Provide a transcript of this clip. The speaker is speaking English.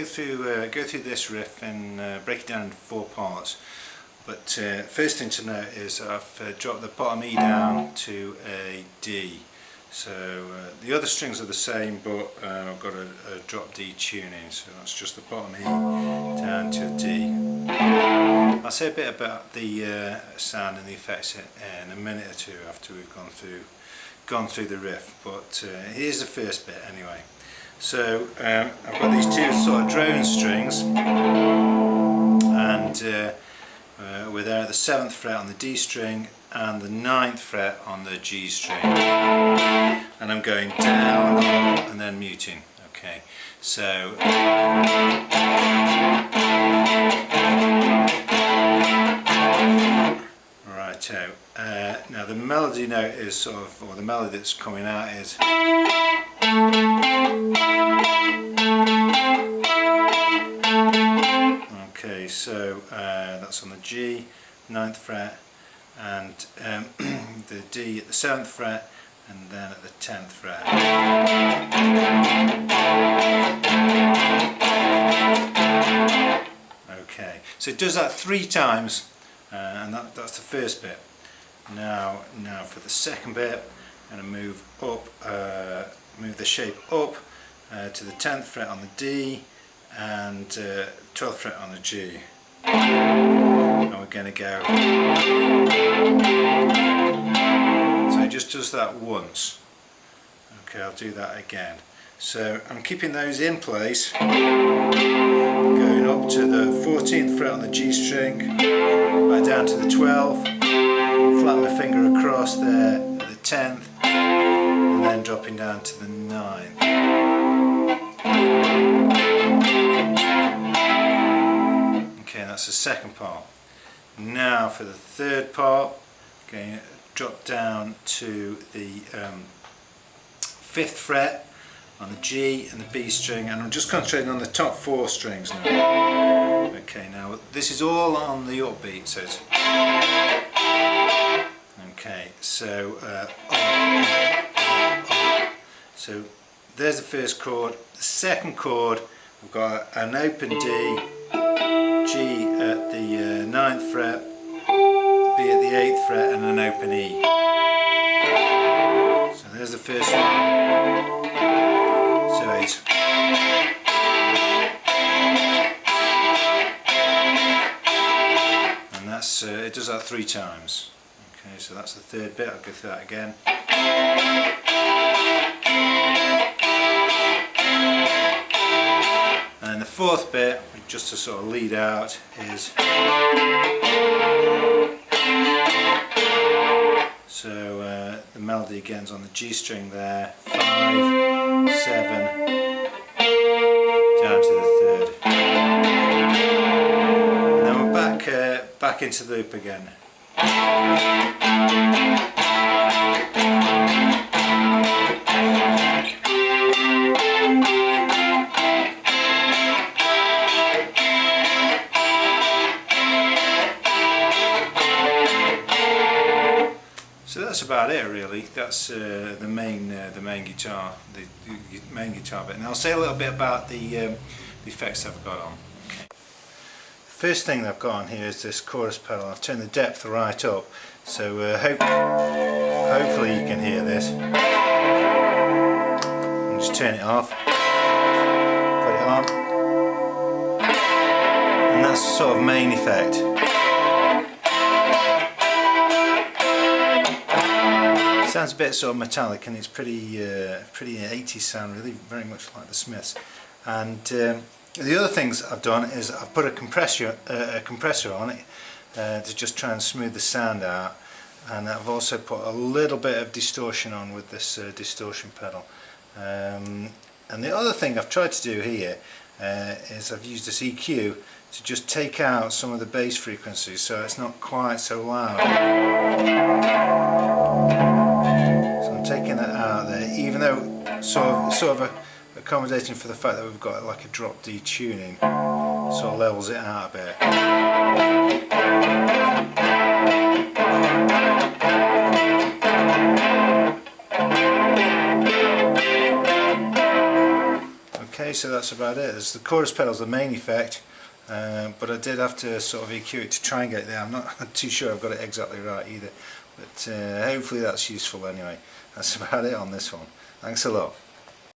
go through this riff and break it down into 4 parts. But first thing to note is I've dropped the bottom E down to a D. So the other strings are the same, but I've got a drop D tuning, so that's just the bottom E down to a D. I'll say a bit about the sound and the effects in a minute or two after we've gone through the riff, but here's the first bit anyway. So I've got these 2 sort of drone strings, and we're there at the 7th fret on the D string and the 9th fret on the G string, and I'm going down, up, and then muting. Okay, so righto. Now the melody note is sort of, or the melody that's coming out is okay, so that's on the G, 9th fret, and the D at the 7th fret, and then at the 10th fret. Okay, so it does that 3 times, and that's the first bit. Now for the second bit, I'm going to move up, move the shape up to the 10th fret on the D and 12th fret on the G. And we're going to go. So it just does that once. Okay, I'll do that again. So I'm keeping those in place, going up to the 14th fret on the G string, back down to the 12th, flat my finger across there at the 10th, and then dropping down to the 9th. Okay, that's the second part. Now for the third part, going to drop down to the 5th fret on the G and the B string, and I'm just concentrating on the top 4 strings now. Okay, now this is all on the upbeat, so it's okay, so so there's the first chord. The second chord, we've got an open D, G at the 9th fret, B at the 8th fret, and an open E. So there's the first one. So it's and that's it does that 3 times. Okay, so that's the third bit. I'll go through that again. And then the fourth bit, just to sort of lead out, is so the melody again is on the G string there, 5, 7, down to the 3rd, and then we're back into the loop again. So that's about it really. That's the main guitar, the main guitar bit. And I'll say a little bit about the effects I've got on. Okay. First thing I've got on here is this chorus pedal. I've turned the depth right up, so hopefully you can hear this. And just turn it off, put it on, and that's the sort of main effect. Sounds a bit sort of metallic, and it's pretty 80s sound, really, very much like the Smiths. And the other things I've done is I've put a compressor on it to just try and smooth the sound out, and I've also put a little bit of distortion on with this distortion pedal. And the other thing I've tried to do here is I've used this EQ to just take out some of the bass frequencies, so it's not quite so loud. So I'm taking that out there, even though sort of accommodating for the fact that we've got like a drop D tuning, sort of levels it out a bit. Okay, so that's about it. There's the chorus pedal's the main effect, but I did have to sort of EQ it to try and get it there. I'm not too sure I've got it exactly right either, but hopefully that's useful anyway. That's about it on this one. Thanks a lot.